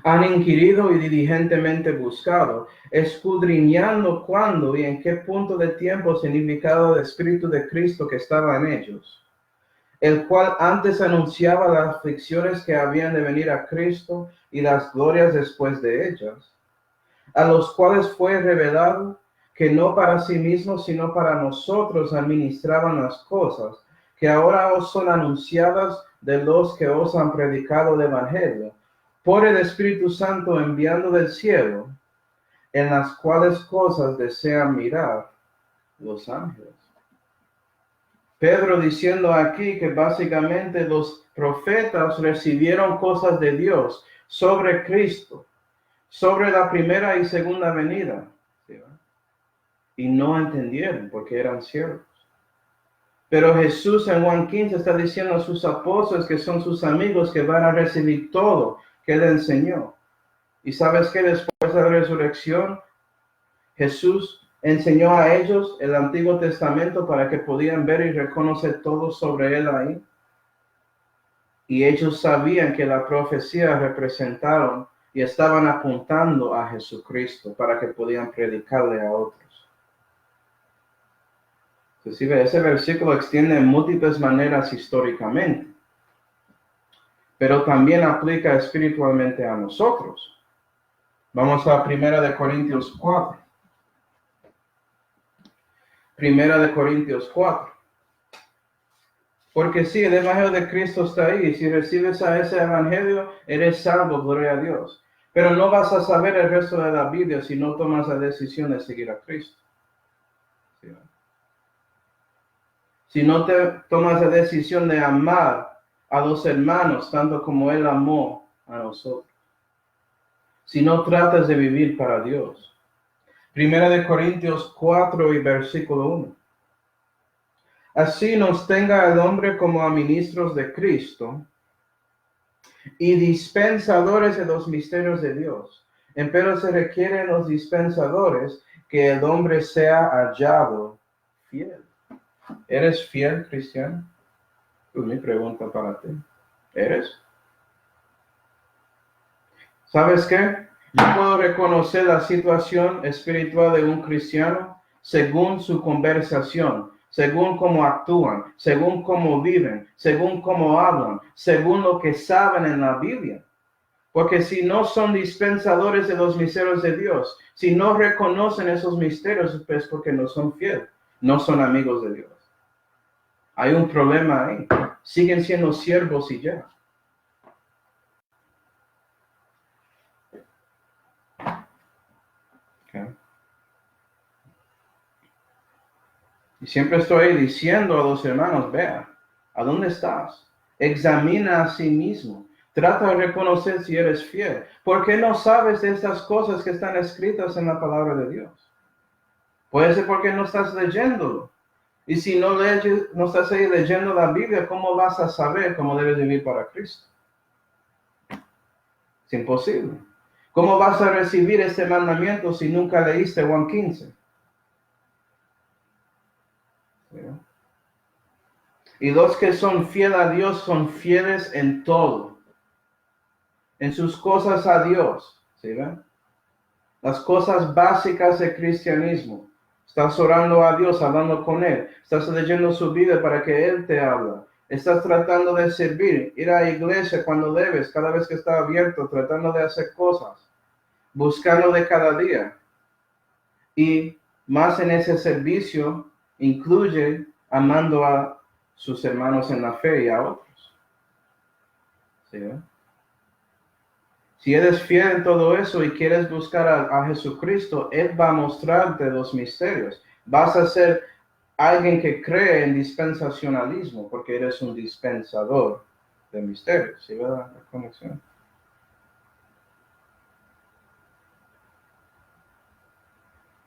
Han inquirido y diligentemente buscado, escudriñando cuándo y en qué punto de tiempo significado el Espíritu de Cristo que estaba en ellos, el cual antes anunciaba las aflicciones que habían de venir a Cristo y las glorias después de ellas, a los cuales fue revelado que no para sí mismos, sino para nosotros administraban las cosas, que ahora os son anunciadas de los que os han predicado el Evangelio, por el Espíritu Santo enviando del cielo, en las cuales cosas desean mirar los ángeles. Pedro diciendo aquí que básicamente los profetas recibieron cosas de Dios sobre Cristo, sobre la primera y segunda venida, ¿sí? Y no entendieron porque eran ciegos. Pero Jesús en Juan 15 está diciendo a sus apóstoles, que son sus amigos, que van a recibir todo que él enseñó. Y sabes que después de la resurrección, Jesús enseñó a ellos el Antiguo Testamento para que podían ver y reconocer todo sobre él ahí. Y ellos sabían que la profecía representaron y estaban apuntando a Jesucristo para que podían predicarle a otros. Inclusive ese versículo extiende en múltiples maneras históricamente, pero también aplica espiritualmente a nosotros. Vamos a 1 Corintios 4. 1 Corintios 4. Porque sí, el Evangelio de Cristo está ahí. Si recibes a ese Evangelio, eres salvo, gloria a Dios. Pero no vas a saber el resto de la Biblia si no tomas la decisión de seguir a Cristo. ¿Sí? Si no te tomas la decisión de amar a los hermanos tanto como Él amó a nosotros. Si no tratas de vivir para Dios. 1 Corintios 4 y versículo 1. Así nos tenga el hombre como a ministros de Cristo y dispensadores de los misterios de Dios. Empero se requieren los dispensadores que el hombre sea hallado fiel. ¿Eres fiel, cristiano? Pues mi pregunta para ti. ¿Eres? ¿Sabes qué? Yo puedo reconocer la situación espiritual de un cristiano según su conversación, según cómo actúan, según cómo viven, según cómo hablan, según lo que saben en la Biblia. Porque si no son dispensadores de los misterios de Dios, si no reconocen esos misterios, pues porque no son fieles, no son amigos de Dios. Hay un problema ahí. Siguen siendo siervos y ya. Okay. Y siempre estoy diciendo a los hermanos, vea, ¿a dónde estás? Examina a sí mismo. Trata de reconocer si eres fiel. ¿Por qué no sabes de estas cosas que están escritas en la palabra de Dios? Puede ser porque no estás leyéndolo. Y si no estás ahí leyendo la Biblia, ¿cómo vas a saber cómo debes vivir para Cristo? Es imposible. ¿Cómo vas a recibir este mandamiento si nunca leíste Juan 15? ¿Sí? Y los que son fieles a Dios son fieles en todo. En sus cosas a Dios. ¿Sí ven? Las cosas básicas del cristianismo. Estás orando a Dios, hablando con Él. Estás leyendo su Biblia para que Él te hable. Estás tratando de servir, ir a la iglesia cuando debes, cada vez que está abierto, tratando de hacer cosas. Buscando de cada día. Y más en ese servicio incluye amando a sus hermanos en la fe y a otros. ¿Sí? Si eres fiel en todo eso y quieres buscar a Jesucristo, Él va a mostrarte los misterios. Vas a ser alguien que cree en dispensacionalismo porque eres un dispensador de misterios. ¿Sí ve la conexión?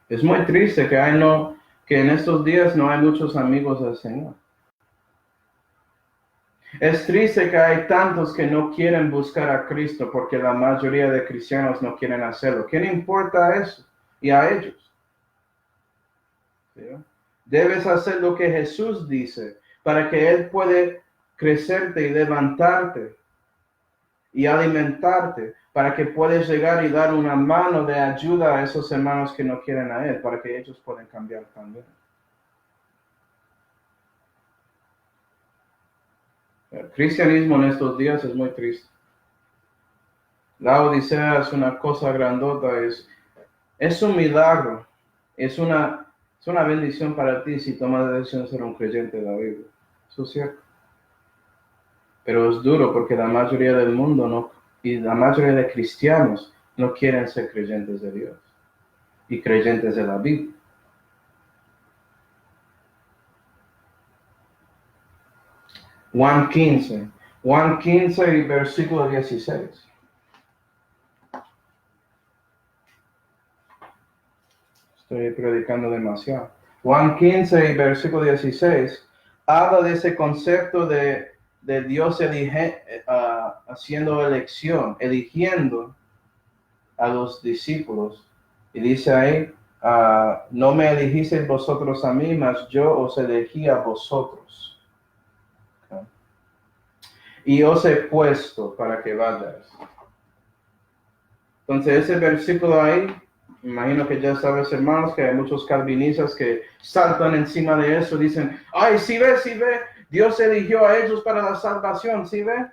Es muy triste que en estos días no hay muchos amigos del Señor. Es triste que hay tantos que no quieren buscar a Cristo porque la mayoría de cristianos no quieren hacerlo. ¿Quién importa eso? Y a ellos. ¿Sí? Debes hacer lo que Jesús dice para que Él puede crecerte y levantarte y alimentarte para que puedas llegar y dar una mano de ayuda a esos hermanos que no quieren a Él, para que ellos puedan cambiar también. El cristianismo en estos días es muy triste. La Odisea es una cosa grandota, es un milagro Es una bendición para ti si tomas la decisión de ser un creyente de la Biblia. Eso es cierto. Pero es duro porque la mayoría del mundo no, y la mayoría de cristianos no quieren ser creyentes de Dios y creyentes de la Biblia. Juan 15 y versículo 16. Estoy predicando demasiado. Juan 15 y versículo 16 habla de ese concepto de Dios haciendo elección, eligiendo a los discípulos. Y dice ahí, no me elegisteis vosotros a mí, mas yo os elegí a vosotros. Okay. Y os he puesto para que vayáis. Entonces ese versículo ahí, imagino que ya sabes, hermanos, que hay muchos calvinistas que saltan encima de eso, dicen, ay, sí ve, Dios eligió a ellos para la salvación, ¿sí ve?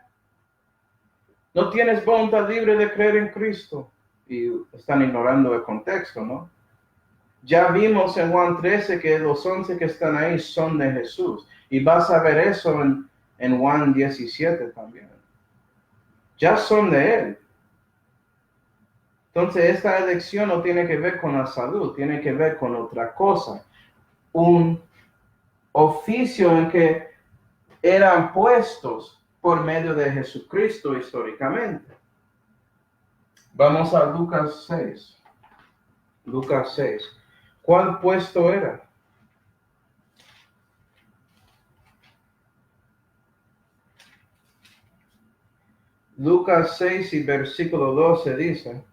No tienes voluntad libre de creer en Cristo. Y están ignorando el contexto, ¿no? Ya vimos en Juan 13 que los 11 que están ahí son de Jesús. Y vas a ver eso en Juan 17 también. Ya son de Él. Entonces, esta elección no tiene que ver con la salud, tiene que ver con otra cosa. Un oficio en que eran puestos por medio de Jesucristo históricamente. Vamos a Lucas 6. Lucas 6. ¿Cuál puesto era? Lucas 6 y versículo 12 dice,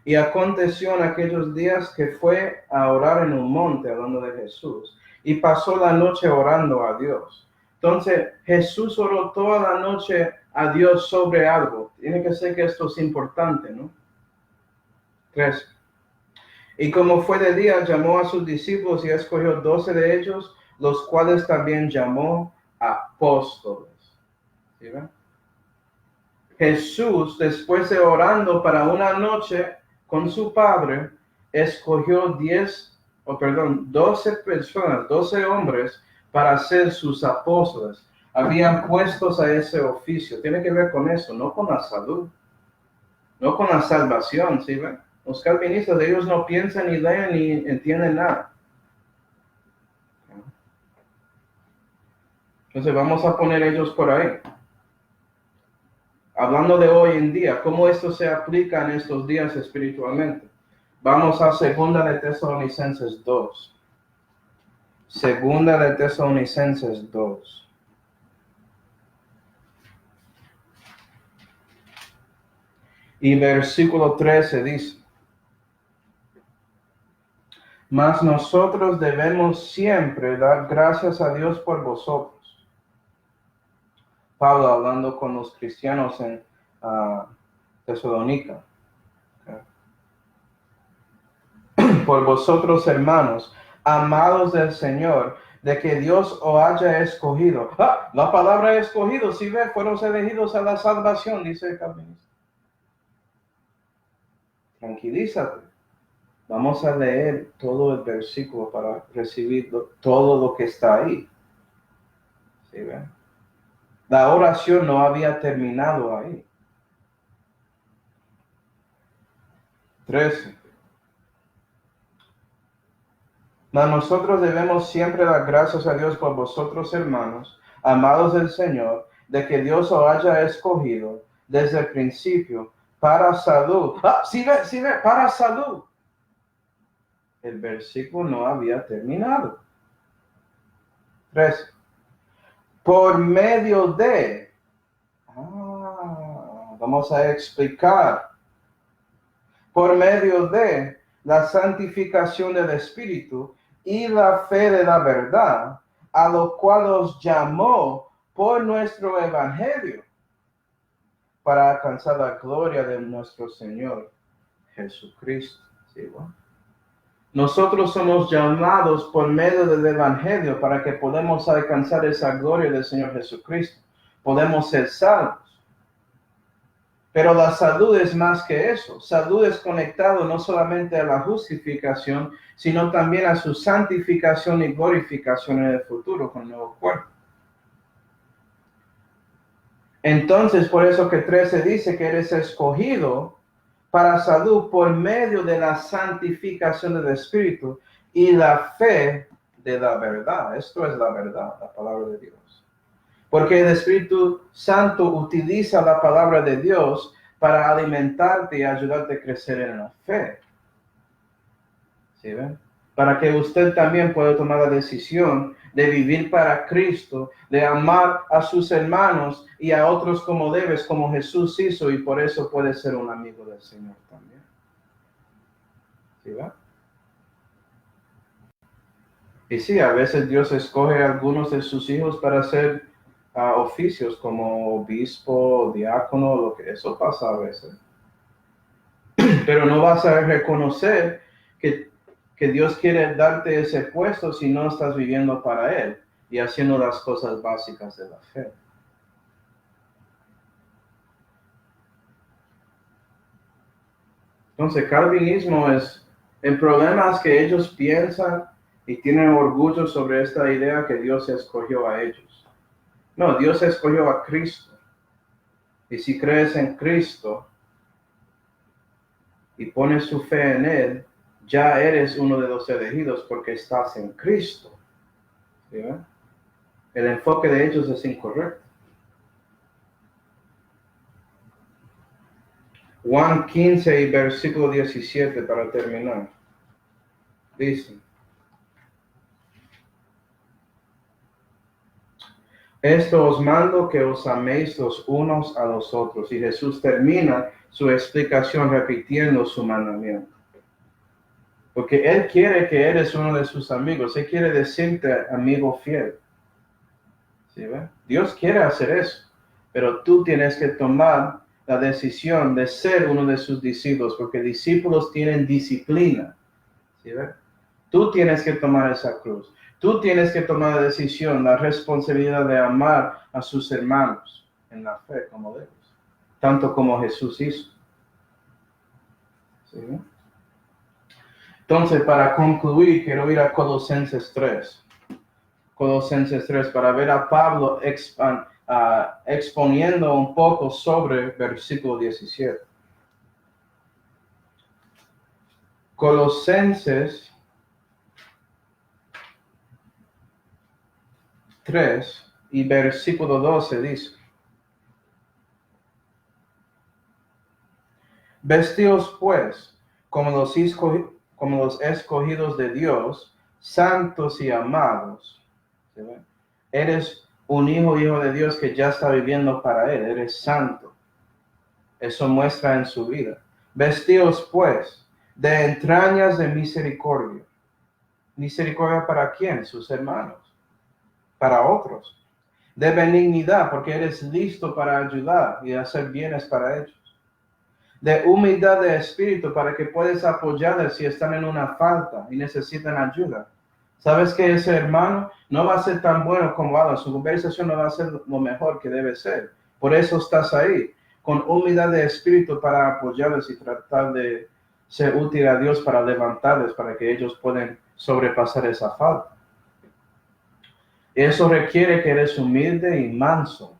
y aconteció en aquellos días que fue a orar en un monte, hablando de Jesús, y pasó la noche orando a Dios. Entonces, Jesús oró toda la noche a Dios sobre algo. Tiene que ser que esto es importante, ¿no? 3. Y como fue de día, llamó a sus discípulos y escogió 12 de ellos, los cuales también llamó apóstoles. ¿Sí ven? Jesús, después de orando para una noche con su Padre, escogió 12 personas, 12 hombres para ser sus apóstoles. Habían puestos a ese oficio. Tiene que ver con eso, no con la salud, no con la salvación, ¿sí ven? Los calvinistas, ellos no piensan ni leen ni entienden nada. Entonces vamos a poner ellos por ahí. Hablando de hoy en día, cómo esto se aplica en estos días espiritualmente. Vamos a 2 de Tesalonicenses 2. 2 de Tesalonicenses 2. Y versículo 13 dice, mas nosotros debemos siempre dar gracias a Dios por vosotros. Pablo hablando con los cristianos en Tesalónica. Por vosotros, hermanos, amados del Señor, de que Dios os haya escogido. La palabra escogido, si ve, fueron elegidos a la salvación, dice el calvinista. Tranquilízate. Vamos a leer todo el versículo para recibir todo lo que está ahí. ¿Sí ven? La oración no había terminado ahí. 13. Mas nosotros debemos siempre dar gracias a Dios por vosotros, hermanos, amados del Señor, de que Dios os haya escogido desde el principio para salud. Sí ve, para salud. El versículo no había terminado. 13. Por medio de... vamos a explicar. Por medio de la santificación del Espíritu y la fe de la verdad, a lo cual os llamó por nuestro Evangelio, para alcanzar la gloria de nuestro Señor Jesucristo. ¿Sí, bueno? Nosotros somos llamados por medio del Evangelio para que podamos alcanzar esa gloria del Señor Jesucristo. Podemos ser salvos. Pero la salud es más que eso. Salud es conectado no solamente a la justificación, sino también a su santificación y glorificación en el futuro con el nuevo cuerpo. Entonces, por eso que 13 dice que eres escogido para salud por medio de la santificación del Espíritu y la fe de la verdad. Esto es la verdad, la palabra de Dios. Porque el Espíritu Santo utiliza la palabra de Dios para alimentarte y ayudarte a crecer en la fe. ¿Sí ven? Para que usted también pueda tomar la decisión de vivir para Cristo, de amar a sus hermanos y a otros como debes, como Jesús hizo, y por eso puede ser un amigo del Señor también. ¿Sí ven? Y sí, a veces Dios escoge a algunos de sus hijos para hacer oficios como obispo, diácono, lo que eso pasa a veces. Pero no vas a reconocer que Dios quiere darte ese puesto si no estás viviendo para Él y haciendo las cosas básicas de la fe. Entonces, calvinismo el problema es que ellos piensan y tienen orgullo sobre esta idea que Dios escogió a ellos. No, Dios escogió a Cristo. Y si crees en Cristo y pones su fe en Él, ya eres uno de los elegidos porque estás en Cristo. ¿Sí? El enfoque de ellos es incorrecto. Juan 15 y versículo 17 para terminar. Dice: esto os mando, que os améis los unos a los otros. Y Jesús termina su explicación repitiendo su mandamiento. Porque Él quiere que eres uno de sus amigos. Él quiere decirte amigo fiel. ¿Sí ve? Dios quiere hacer eso. Pero tú tienes que tomar la decisión de ser uno de sus discípulos. Porque discípulos tienen disciplina. ¿Sí ve? Tú tienes que tomar esa cruz. Tú tienes que tomar la decisión, la responsabilidad de amar a sus hermanos en la fe como debes, tanto como Jesús hizo. ¿Sí? Entonces, para concluir, quiero ir a Colosenses 3. Colosenses 3, para ver a Pablo exponiendo un poco sobre versículo 17. Colosenses 3 y versículo 12 dice: vestíos pues como los escogidos de Dios, santos y amados. ¿Sí ven? Eres un hijo de Dios que ya está viviendo para Él, eres santo. Eso muestra en su vida. Vestíos pues de entrañas de misericordia. ¿Misericordia para quién? Sus hermanos. Para otros. De benignidad, porque eres listo para ayudar y hacer bienes para ellos. De humildad de espíritu, para que puedas apoyarles si están en una falta y necesitan ayuda. Sabes que ese hermano no va a ser tan bueno como Adam, su conversación no va a ser lo mejor que debe ser. Por eso estás ahí, con humildad de espíritu para apoyarles y tratar de ser útil a Dios para levantarles, para que ellos puedan sobrepasar esa falta. Eso requiere que eres humilde y manso.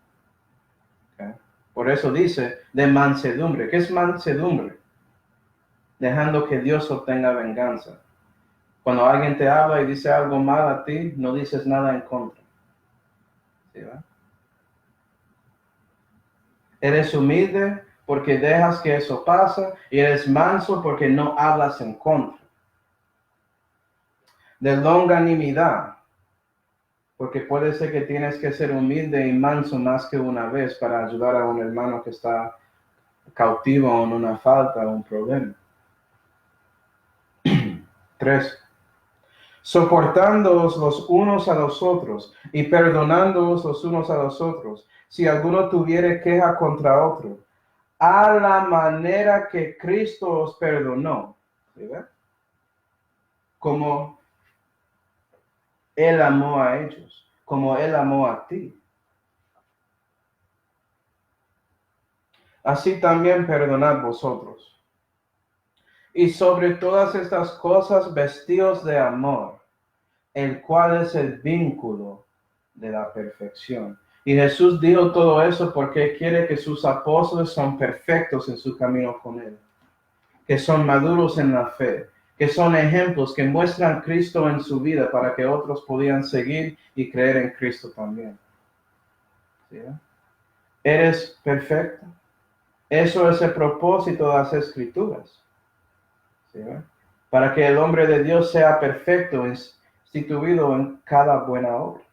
¿Okay? Por eso dice de mansedumbre. ¿Qué es mansedumbre? Dejando que Dios obtenga venganza. Cuando alguien te habla y dice algo mal a ti, no dices nada en contra. ¿Sí, va? Eres humilde porque dejas que eso pase y eres manso porque no hablas en contra. De longanimidad, porque puede ser que tienes que ser humilde y manso más que una vez para ayudar a un hermano que está cautivo en una falta o un problema. 3. Soportándoos los unos a los otros y perdonándoos los unos a los otros, si alguno tuviere queja contra otro, a la manera que Cristo os perdonó. ¿Sí ve? Como Él amó a ellos, como Él amó a ti. así también perdonad vosotros. Y sobre todas estas cosas vestíos de amor, el cual es el vínculo de la perfección. Y Jesús dijo todo eso porque quiere que sus apóstoles son perfectos en su camino con Él, que son maduros en la fe, que son ejemplos que muestran Cristo en su vida para que otros podían seguir y creer en Cristo también. ¿Sí? ¿Eres perfecto? Eso es el propósito de las Escrituras. ¿Sí? Para que el hombre de Dios sea perfecto, instituido en cada buena obra.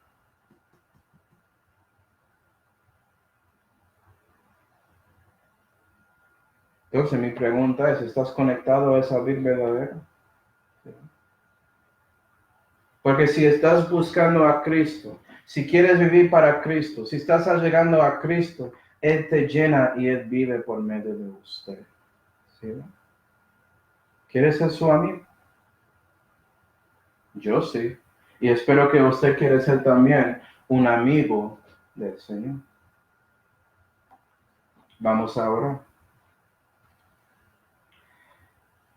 Entonces mi pregunta es, ¿estás conectado a esa vida verdadera? ¿Sí? Porque si estás buscando a Cristo, si quieres vivir para Cristo, si estás llegando a Cristo, Él te llena y Él vive por medio de usted. ¿Sí? ¿Quieres ser su amigo? Yo sí. Y espero que usted quiera ser también un amigo del Señor. Vamos a orar.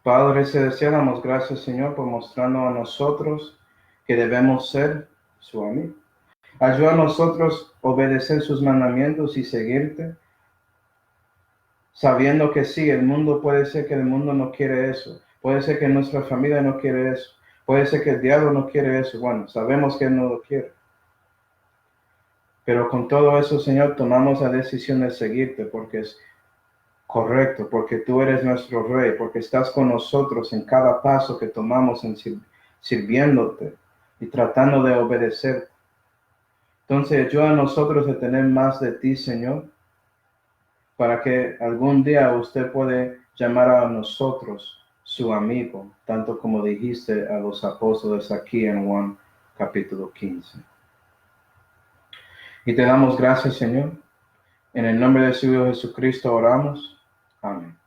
Padre celestial, damos gracias, Señor, por mostrarnos a nosotros que debemos ser su amigo. Ayuda a nosotros a obedecer sus mandamientos y seguirte, sabiendo que sí, el mundo puede ser que el mundo no quiere eso. Puede ser que nuestra familia no quiere eso. Puede ser que el diablo no quiere eso. Bueno, sabemos que él no lo quiere. Pero con todo eso, Señor, tomamos la decisión de seguirte porque es correcto, porque tú eres nuestro Rey, porque estás con nosotros en cada paso que tomamos en sirviéndote y tratando de obedecer. Entonces, ayuda a nosotros a tener más de ti, Señor, para que algún día usted puede llamar a nosotros su amigo, tanto como dijiste a los apóstoles aquí en Juan capítulo 15. Y te damos gracias, Señor. En el nombre de su Hijo Jesucristo oramos. Amén.